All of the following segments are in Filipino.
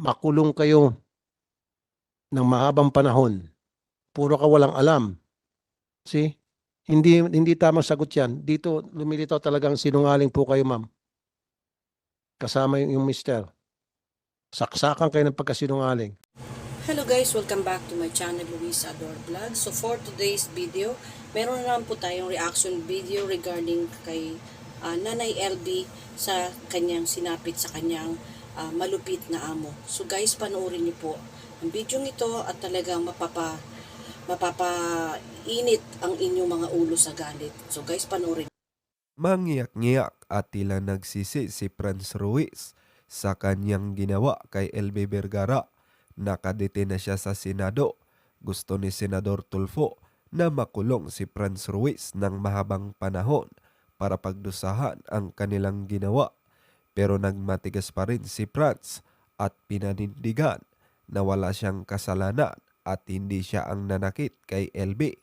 makulong kayo ng mahabang panahon. Puro ka walang alam. See? Hindi tamang sagot yan. Dito, lumilitaw talagang sinungaling po kayo, ma'am. Kasama yung mister. Saksakan kayo ng pagkasinungaling. Hello guys, welcome back to my channel, Luis Ador Vlog. So for today's video, meron naman po tayong reaction video regarding kay Nanay LB sa kanyang sinapit sa kanyang malupit na amo. So guys, panoorin niyo po ang video ito at talagang mapapainit ang inyong mga ulo sa galit. So guys, panoorin. Mangyak-ngyak at tila nagsisi si Franz Ruiz sa kanyang ginawa kay LB Vergara. Nakadete na siya sa Senado. Gusto ni Senador Tulfo na makulong si Franz Ruiz ng mahabang panahon para pagdusahan ang kanilang ginawa. Pero nagmatigas pa rin si Franz at pinanindigan na wala siyang kasalanan at hindi siya ang nanakit kay LB.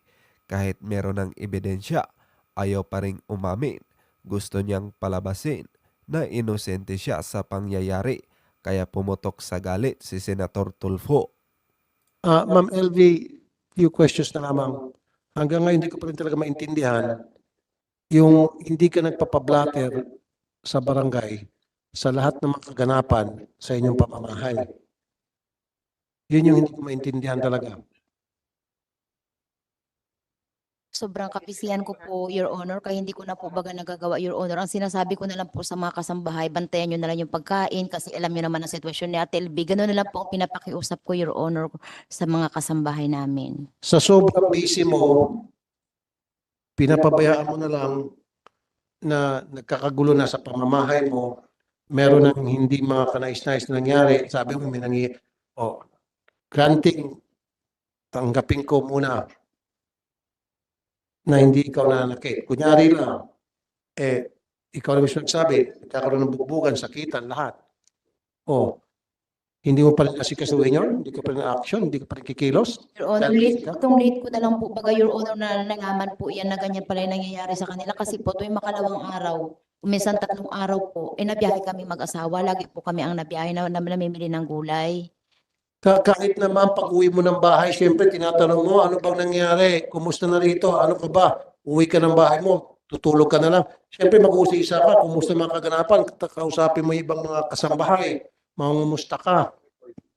Kahit meron ng ebidensya, ayaw pa ring umamin. Gusto niyang palabasin na inosente siya sa pangyayari, kaya pumutok sa galit si Senator Tulfo. Ma'am LV, few questions na lamang. Hanggang ngayon, hindi ko pa rin talaga maintindihan yung hindi ka nagpapablatter sa barangay sa lahat ng mga kaganapan sa inyong pamamahay. Yun yung hindi ko maintindihan talaga. Sobrang kapisihan ko po, Your Honor, kaya hindi ko na po baga nagagawa, Your Honor. Ang sinasabi ko na lang po sa mga kasambahay, bantayan nyo na lang yung pagkain kasi alam nyo naman ang sitwasyon ni Ate LB. Ganun na lang po ang pinapakiusap ko, Your Honor, sa mga kasambahay namin. Sa sobrang busy mo, pinapabayaan mo na lang na nagkakagulo na sa pamamahay mo, meron ng hindi mga kanais-nais na nangyari. Sabi mo, may granting, tanggapin ko muna na hindi ikaw nananakit. Kunyari lang, ikaw na mismo nagsabi, nagkakaroon ng bugbugan, sakitan, lahat. Hindi mo pa rin asikasuhin yun? Hindi ka pa rin action? Hindi ka pa rin kikilos? Your Honor, itong late ko na lang po baga, Your Honor, na nalaman po yan na ganyan pala yung nangyayari sa kanila kasi po tuwing makalawang araw, minsan 3 araw po, nabiyahe kami mag-asawa. Lagi po kami ang nabiyahe na namimili ng gulay. Kahit naman pag uwi mo ng bahay, siyempre tinatanong mo, ano bang nangyari? Kumusta na rito? Ano ka ba? Uwi ka ng bahay mo, tutulog ka na lang. Siyempre mag-uusisa ka, kumusta mga kaganapan? Kausapin mo yung ibang mga kasambahay, mangumusta ka.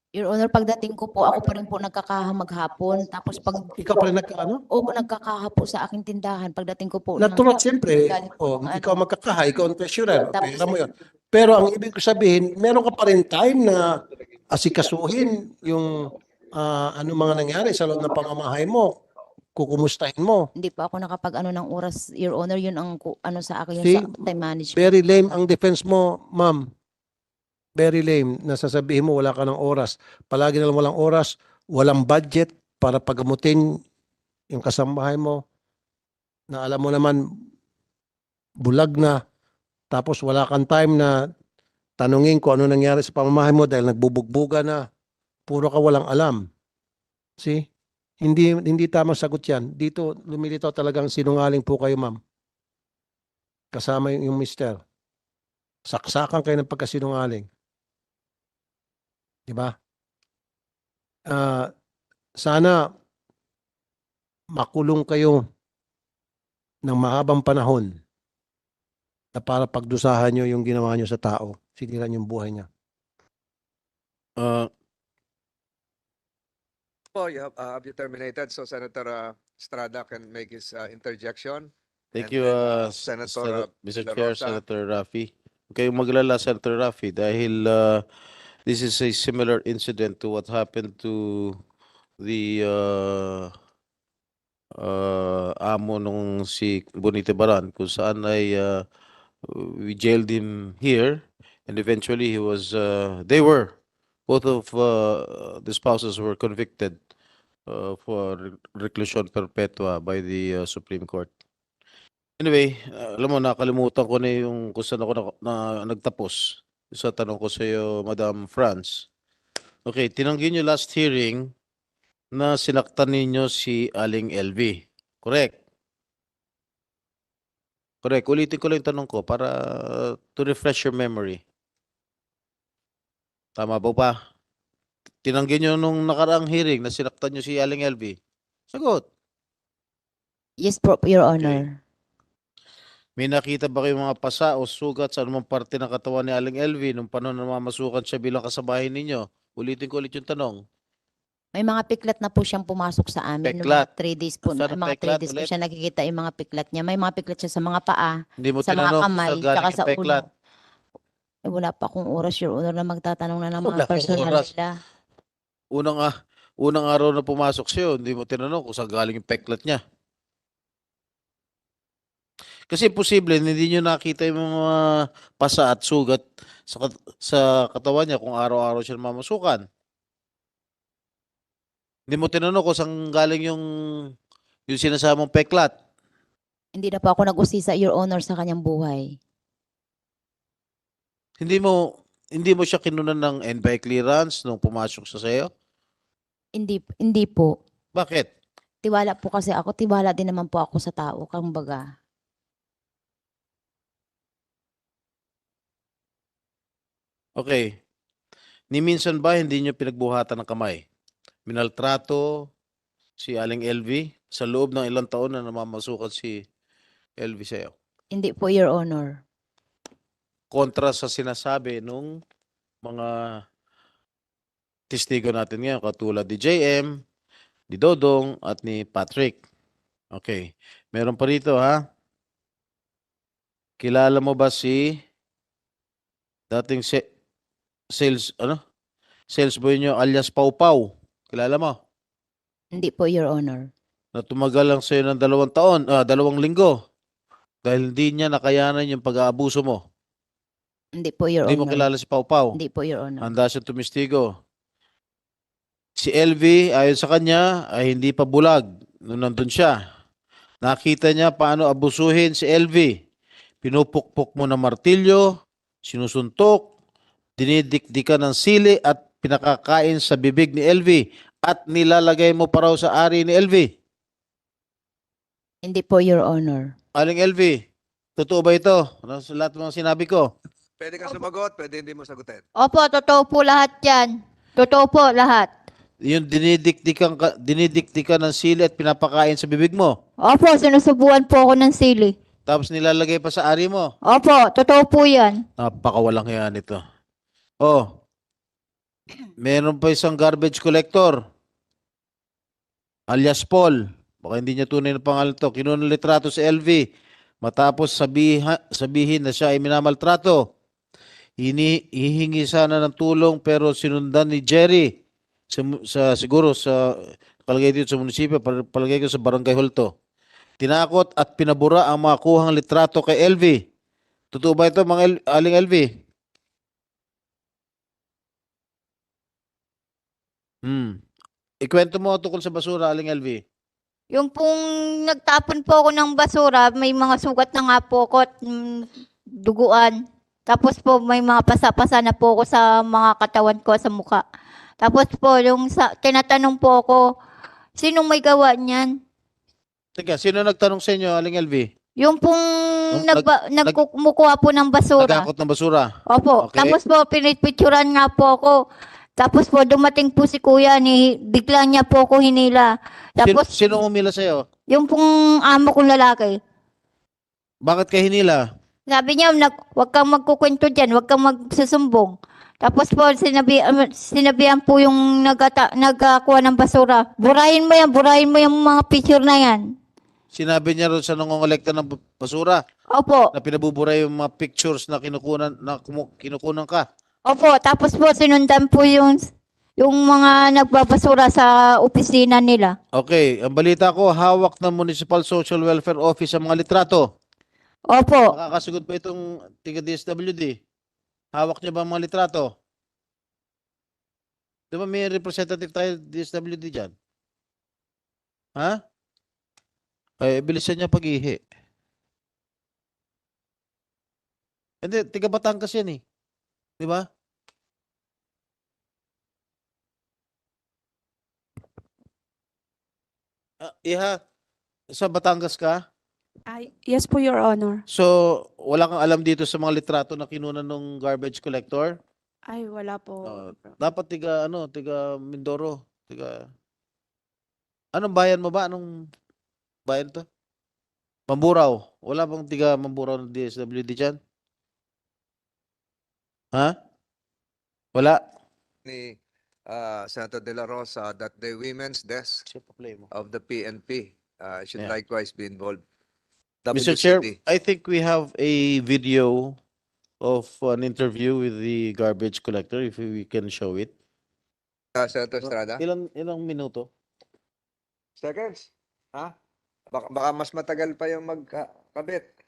Your Honor, pagdating ko po, ako pa rin po nagkakaha maghapon. Tapos pag Ikaw pa rin nagkaano? o nagkakaha po sa aking tindahan, pagdating ko po Natural, siyempre, galing po ng ikaw magkakaha, ikaw ang treasurer, Tapos- pera mo yun. Pero ang ibig ko sabihin, meron ka pa rin time na asikasuhin yung ano mga nangyari sa loob ng pamamahay mo, kukumustahin mo. Hindi pa ako nakapag ng oras, Your Honor, yun ang sa akin, yun See, sa time management. very lame ang defense mo, ma'am. Very lame. Nasasabihin mo wala ka ng oras. Palagi na lang walang oras, walang budget para pagamutin yung kasambahay mo na alam mo naman bulag na, tapos wala kang time na tanungin kung ano nangyari sa pamamahay mo dahil nagbubugbuga na. Puro ka walang alam. See? Hindi tamang sagot yan. Dito lumilitaw talagang sinungaling po kayo, ma'am. Kasama yung mister. Saksakan kayo ng pagkasinungaling. Diba? Sana makulong kayo ng mahabang panahon na para pagdusahan nyo yung ginawa nyo sa tao. Siniran yung buhay niya. Have you terminated so Senator Estrada can make his interjection? Thank And you, then, Senator Mr. De Chair, Rosa. Senator Raffy. Huwag kayong maglala, Senator Raffy, dahil this is a similar incident to what happened to the amo nung si Bonita Baran, kung saan ay we jailed him here, and eventually both of the spouses were convicted for reclusion perpetua by the Supreme Court. Anyway, alam mo, nakalimutan ko na yung kung saan ako nagtapos sa tanong ko sa iyo, Madam Franz. Okay, tinanggi niyo last hearing na sinaktan ninyo si Aling LV. Correct? Correct. Ulitin ko lang yung tanong ko para to refresh your memory. Tama po ba? Tinanggi nyo nung nakaraang hearing na sinaktan nyo si Aling LV. Sagot. Yes po, Your Honor. May nakita ba kayong mga pasa o sugat sa anumang parte ng katawan ni Aling LV nung panahon na mamasukan siya bilang kasabahay ninyo? Ulitin ko ulit yung tanong. May mga piklat na po siyang pumasok sa amin. Noong Peklat. mga 3 days po. Saan ang Mga 3 peklat days po ulit? siya nakikita yung mga piklat niya. May mga piklat siya sa mga paa, Hindi mo sa mga tinanong kamay, sa galing tsaka yung sa peklat. ulo. Eh, wala pa akong oras, Your Honor, na magtatanong na ng Wala mga kang personal oras. nila. Unang araw na pumasok siya, hindi mo tinanong kung saan galing yung peklat niya. Kasi posible, hindi nyo nakita yung mga pasa at sugat sa katawan niya kung araw-araw siya mamasukan. Hindi mo tinanong kung saan galing yung sinasamang peklat. Hindi na po ako nag-usisa, Your Honor, sa kanyang buhay. Hindi mo siya kinunan ng NBI clearance nung pumasok siya sa'yo? Hindi po. Bakit? Tiwala po kasi ako. Tiwala din naman po ako sa tao. Kumbaga. Okay. Ni minsan ba hindi nyo pinagbuhatan ng kamay? Minaltrato si Aling LV sa loob ng ilang taon na namamasukan si LV sa'yo? Hindi po, Your Honor. Kontra sa sinasabi nung mga testigo natin ngayon katulad ni JM, ni Dodong at ni Patrick. Okay. Meron pa rito ha. Kilala mo ba si dating sales boy nyo alias Pau Pau? Kilala mo? Hindi po, Your Honor. Na tumagal lang sa'yo ng 2 linggo dahil hindi niya nakayanan yung pag-aabuso mo. Hindi po, Your Hindi mo Honor. kilala si Pau Pau. Hindi po, Your Honor. Handa siya tumistigo. Si LV, ayon sa kanya, ay hindi pa bulag nung nandun siya. Nakita niya paano abusuhin si LV. Pinupukpok mo ng martilyo, sinusuntok, dinidikdikan ng sili at pinakakain sa bibig ni LV at nilalagay mo pa raw sa ari ni LV. Hindi po, Your Honor. Aling LV, totoo ba ito? Ano sa lahat ng mga sinabi ko? Pwede kang sumagot, pwede hindi mo sagutin. Opo, totoo po lahat yan. Totoo po lahat. Yung dinidikdikan ng sili at pinapakain sa bibig mo. Opo, sinusubuan po ako ng sili. Tapos nilalagay pa sa ari mo. Opo, totoo po yan. Napakawalang yan ito. Oh, meron pa isang garbage collector. Alias Paul. Baka hindi niya tunay na pangalan to. Kinuha ng litrato si LV. Matapos sabihin na siya ay minamaltrato. Hihingi sana ng tulong pero sinundan ni Jerry siguro sa palagay dito sa munisipyo, palagay ko sa Barangay Hulto. Tinakot at pinabura ang mga kuhang litrato kay LV. Totoo ba ito mga Aling LV? Ikwento mo tungkol sa basura, Aling LV. Yung pong nagtapon po ako ng basura, may mga sugat na nga po ako at duguan. Tapos po may mga pasa-pasa na po ako sa mga katawan ko sa muka. Tapos po tinatanong po ako, sinong may gawa niyan? Teka, sino nagtanong sa inyo, Aling LV? Yung pong nagkumukuha po ng basura. Nagakot ng basura. Opo. Okay. Tapos po, pinipicturan nga po ako. Tapos po, dumating po si kuya, bigla niya po ako hinila. Tapos, Sino umila sa'yo? yung pong amo kong lalaki, Bakit ka hinila? sabi niya, huwag kang magkukwento dyan, huwag kang magsusumbong. Tapos po, sinabihan po yung nagkakuha ng basura, burahin mo yung mga picture na yan. Sinabi niya rin sa nangongolekta ng basura Opo. na pinabubura yung mga pictures na kinukunan ka. Opo, tapos po, sinundan po yung mga nagbabasura sa opisina nila. Okay, ang balita ko, hawak ng Municipal Social Welfare Office ang mga litrato. Opo. Makakasagot ba itong tiga DSWD? Hawak niya ba ang mga litrato? Di ba may representative tayo DSWD dyan? Ha? Ay, bilisan niya pag-ihi. Hindi, tiga Batangas yan eh. Di ba? Iha, sa Batangas ka? Yes po, Your Honor. So, wala kang alam dito sa mga litrato na kinunan ng garbage collector? Ay, wala po. Dapat tiga Mindoro, anong bayan mo ba? Anong bayan to? Mamburao. Wala bang tiga Mamburao ng DSWD dyan? Ha? Wala? Ni Senator De La Rosa that the women's desk Siya pa play mo. of the PNP should Yeah. likewise be involved. Mr. Chair, WCD. I think we have a video of an interview with the garbage collector, if we can show it. Senator Estrada? Ilang minuto? Seconds. Ha? Baka mas matagal pa yung magkabit.